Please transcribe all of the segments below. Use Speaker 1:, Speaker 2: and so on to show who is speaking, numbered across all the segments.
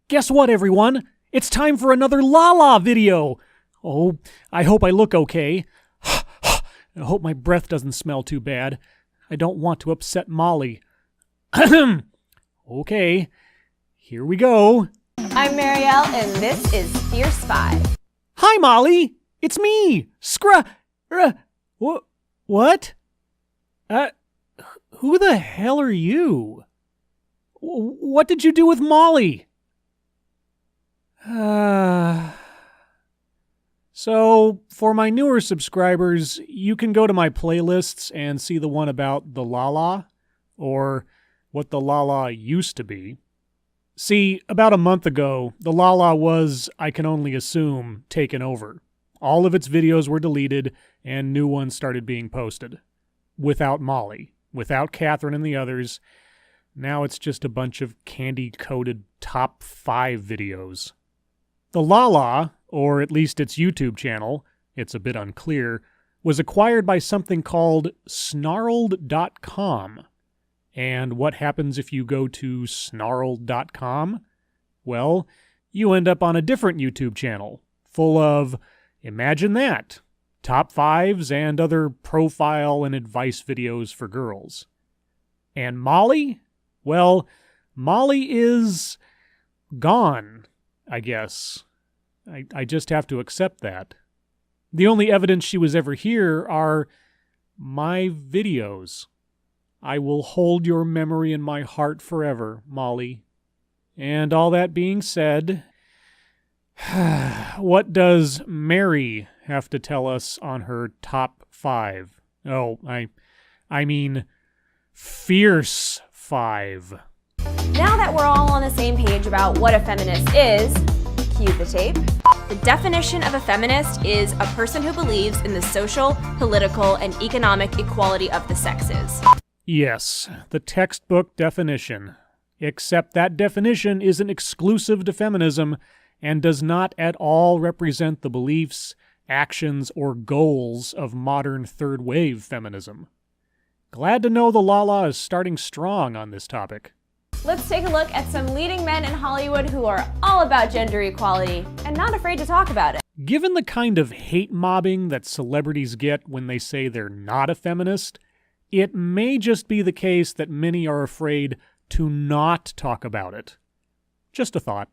Speaker 1: Guess what, everyone? It's time for another Lala video! Oh, I hope I look okay. I hope my breath doesn't smell too bad. I don't want to upset Molly. Okay, here we go.
Speaker 2: I'm Marielle, and this is Fierce 5.
Speaker 1: Hi, Molly! It's me! What? Who the hell are you? What did you do with Molly? So, for my newer subscribers, you can go to my playlists and see the one about the Lala, or what the Lala used to be. See, about a month ago, the Lala was, I can only assume, taken over. All of its videos were deleted, and new ones started being posted. Without Molly, without Catherine and the others. Now it's just a bunch of candy-coated top 5 videos. The Lala, or at least its YouTube channel, it's a bit unclear, was acquired by something called Snarled.com. And what happens if you go to Snarled.com? Well, you end up on a different YouTube channel, full of, imagine that, top 5s and other profile and advice videos for girls. And Molly? Well, Molly is gone, I guess. I just have to accept that. The only evidence she was ever here are my videos. I will hold your memory in my heart forever, Molly. And all that being said, what does Mary have to tell us on her top 5? Oh, I mean, Fierce 5.
Speaker 2: Now that we're all on the same page about what a feminist is, cue the tape. The definition of a feminist is a person who believes in the social, political, and economic equality of the sexes.
Speaker 1: Yes, the textbook definition. Except that definition isn't exclusive to feminism and does not at all represent the beliefs, actions, or goals of modern third-wave feminism. Glad to know the Lala is starting strong on this topic.
Speaker 2: Let's take a look at some leading men in Hollywood who are all about gender equality and not afraid to talk about it.
Speaker 1: Given the kind of hate mobbing that celebrities get when they say they're not a feminist, it may just be the case that many are afraid to not talk about it. Just a thought.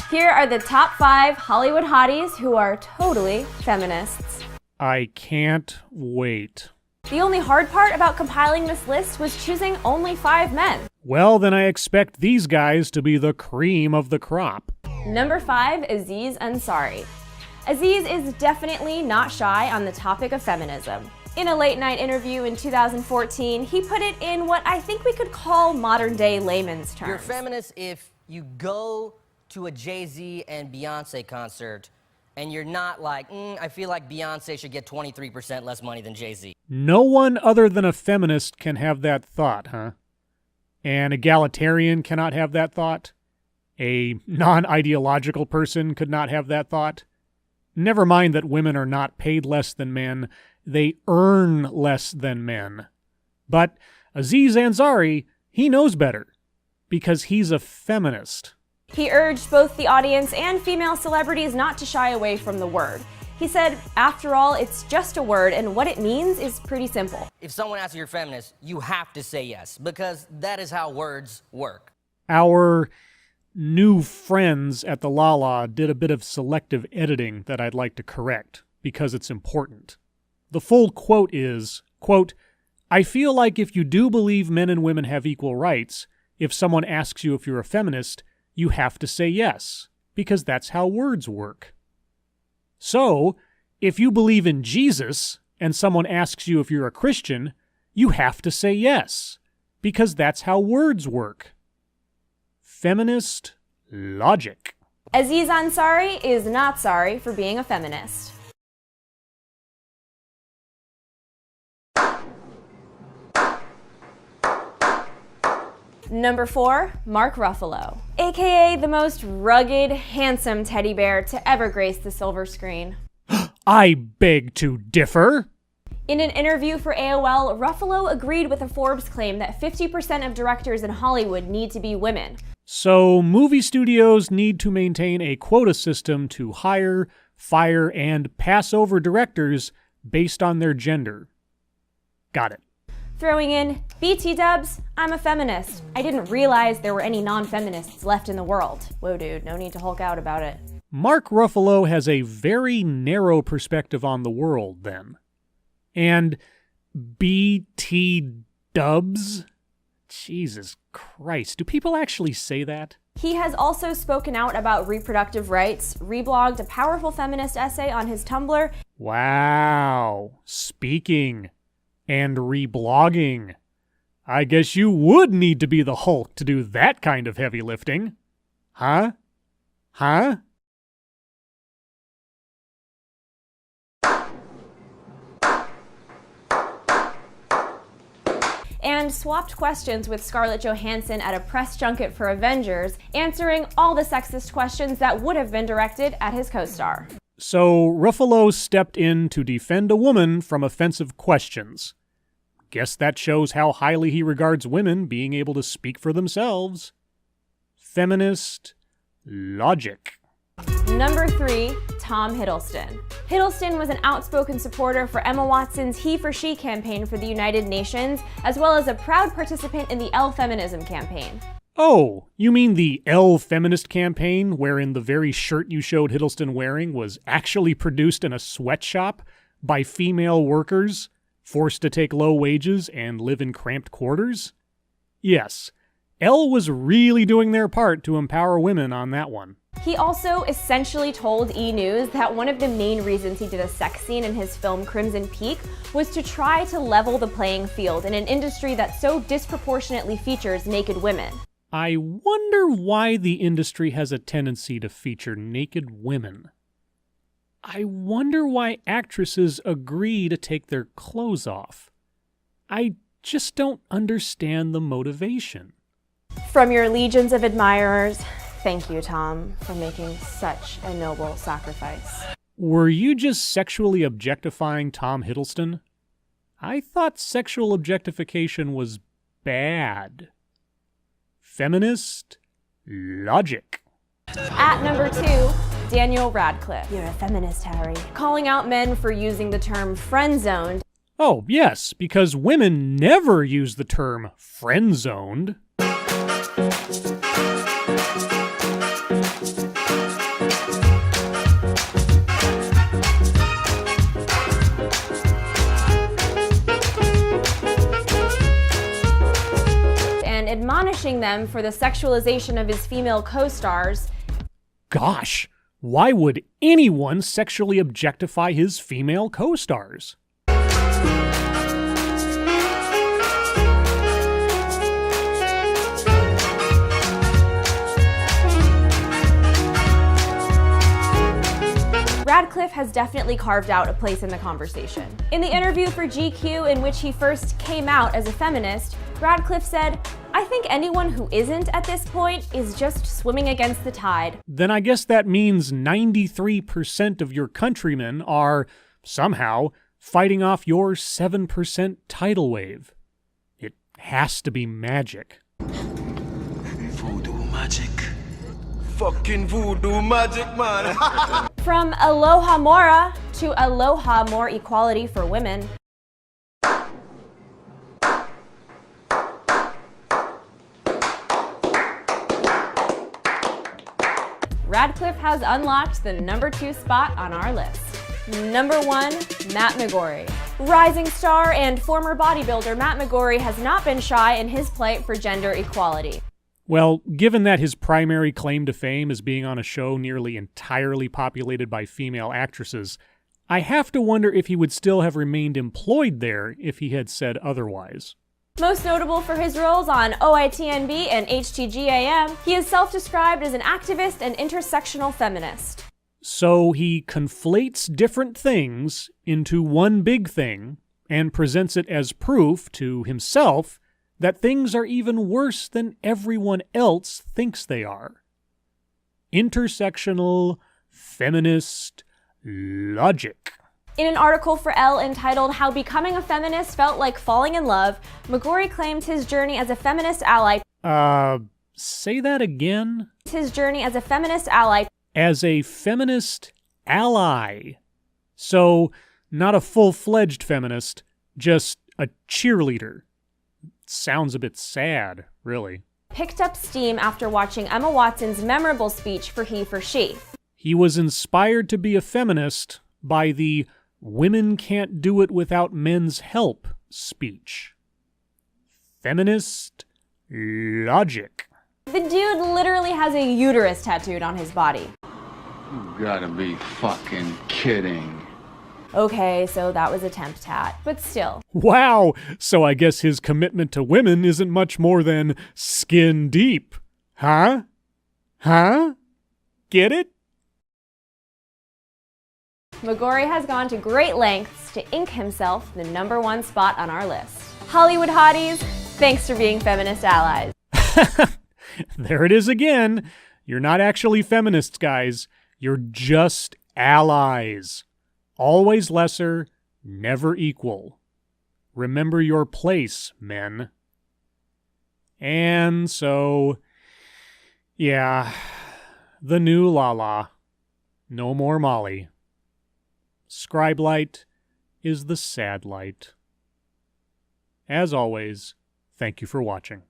Speaker 2: Here are the top 5 Hollywood hotties who are totally feminists.
Speaker 1: I can't wait.
Speaker 2: The only hard part about compiling this list was choosing only 5 men.
Speaker 1: Well, then I expect these guys to be the cream of the crop.
Speaker 2: Number 5, Aziz Ansari. Aziz is definitely not shy on the topic of feminism. In a late-night interview in 2014, he put it in what I think we could call modern-day layman's terms.
Speaker 3: You're a feminist if you go to a Jay-Z and Beyonce concert and you're not like, I feel like Beyonce should get 23% less money than Jay-Z.
Speaker 1: No one other than a feminist can have that thought, huh? An egalitarian cannot have that thought? A non-ideological person could not have that thought? Never mind that women are not paid less than men, they earn less than men. But Aziz Ansari, he knows better, because he's a feminist.
Speaker 2: He urged both the audience and female celebrities not to shy away from the word. He said, after all, it's just a word, and what it means is pretty simple.
Speaker 3: If someone asks you you're a feminist, you have to say yes, because that is how words work.
Speaker 1: Our new friends at the Lala did a bit of selective editing that I'd like to correct, because it's important. The full quote is, quote, "I feel like if you do believe men and women have equal rights, if someone asks you if you're a feminist, you have to say yes, because that's how words work. So, if you believe in Jesus and someone asks you if you're a Christian, you have to say yes, because that's how words work." Feminist logic.
Speaker 2: Aziz Ansari is not sorry for being a feminist. Number 4, Mark Ruffalo, aka the most rugged, handsome teddy bear to ever grace the silver screen.
Speaker 1: I beg to differ.
Speaker 2: In an interview for AOL, Ruffalo agreed with a Forbes claim that 50% of directors in Hollywood need to be women.
Speaker 1: So movie studios need to maintain a quota system to hire, fire, and pass over directors based on their gender. Got it.
Speaker 2: Throwing in, BT dubs, I'm a feminist. I didn't realize there were any non-feminists left in the world. Whoa dude, no need to Hulk out about it.
Speaker 1: Mark Ruffalo has a very narrow perspective on the world, then. And BT dubs? Jesus Christ, do people actually say that?
Speaker 2: He has also spoken out about reproductive rights, reblogged a powerful feminist essay on his Tumblr.
Speaker 1: Wow, speaking and reblogging. I guess you would need to be the Hulk to do that kind of heavy lifting. Huh? Huh?
Speaker 2: And swapped questions with Scarlett Johansson at a press junket for Avengers, answering all the sexist questions that would have been directed at his co-star.
Speaker 1: So Ruffalo stepped in to defend a woman from offensive questions. Guess that shows how highly he regards women being able to speak for themselves. Feminist logic.
Speaker 2: Number 3, Tom Hiddleston. Hiddleston was an outspoken supporter for Emma Watson's He for She campaign for the United Nations, as well as a proud participant in the L Feminism campaign.
Speaker 1: Oh, you mean the L Feminist campaign, wherein the very shirt you showed Hiddleston wearing was actually produced in a sweatshop by female workers, forced to take low wages and live in cramped quarters? Yes, L was really doing their part to empower women on that one.
Speaker 2: He also essentially told E! News that one of the main reasons he did a sex scene in his film Crimson Peak was to try to level the playing field in an industry that so disproportionately features naked women.
Speaker 1: I wonder why the industry has a tendency to feature naked women. I wonder why actresses agree to take their clothes off. I just don't understand the motivation.
Speaker 2: From your legions of admirers, thank you, Tom, for making such a noble sacrifice.
Speaker 1: Were you just sexually objectifying Tom Hiddleston? I thought sexual objectification was bad. Feminist logic.
Speaker 2: At number 2, Daniel Radcliffe. You're a feminist, Harry. Calling out men for using the term friend-zoned.
Speaker 1: Oh, yes, because women never use the term friend-zoned.
Speaker 2: Admonishing them for the sexualization of his female co-stars.
Speaker 1: Gosh, why would anyone sexually objectify his female co-stars?
Speaker 2: Radcliffe has definitely carved out a place in the conversation. In the interview for GQ, in which he first came out as a feminist, Radcliffe said, "I think anyone who isn't at this point is just swimming against the tide."
Speaker 1: Then I guess that means 93% of your countrymen are, somehow, fighting off your 7% tidal wave. It has to be magic.
Speaker 4: Voodoo magic. Fucking voodoo magic, man.
Speaker 2: From Aloha Mora to Aloha More Equality for Women. Radcliffe has unlocked the number 2 spot on our list. Number 1, Matt McGorry. Rising star and former bodybuilder Matt McGorry has not been shy in his plight for gender equality.
Speaker 1: Well, given that his primary claim to fame is being on a show nearly entirely populated by female actresses, I have to wonder if he would still have remained employed there if he had said otherwise.
Speaker 2: Most notable for his roles on OITNB and HTGAM, he is self-described as an activist and intersectional feminist.
Speaker 1: So he conflates different things into one big thing and presents it as proof to himself that things are even worse than everyone else thinks they are. Intersectional feminist logic.
Speaker 2: In an article for Elle entitled How Becoming a Feminist Felt Like Falling in Love, McGorry claimed his journey as a feminist ally.
Speaker 1: Say that again?
Speaker 2: His journey as a feminist ally.
Speaker 1: As a feminist ally. So, not a full-fledged feminist, just a cheerleader. Sounds a bit sad, really.
Speaker 2: Picked up steam after watching Emma Watson's memorable speech for He for She.
Speaker 1: He was inspired to be a feminist by the "women can't do it without men's help" speech. Feminist logic.
Speaker 2: The dude literally has a uterus tattooed on his body.
Speaker 5: You gotta be fucking kidding.
Speaker 2: Okay, so that was a temp tat, but still.
Speaker 1: Wow, so I guess his commitment to women isn't much more than skin deep. Huh? Huh? Get it?
Speaker 2: McGorry has gone to great lengths to ink himself the #1 spot on our list. Hollywood hotties, thanks for being feminist allies.
Speaker 1: There it is again. You're not actually feminists, guys. You're just allies. Always lesser, never equal. Remember your place, men. And so, yeah, the new Lala. No more Molly. Scribe light is the sad light. As always, thank you for watching.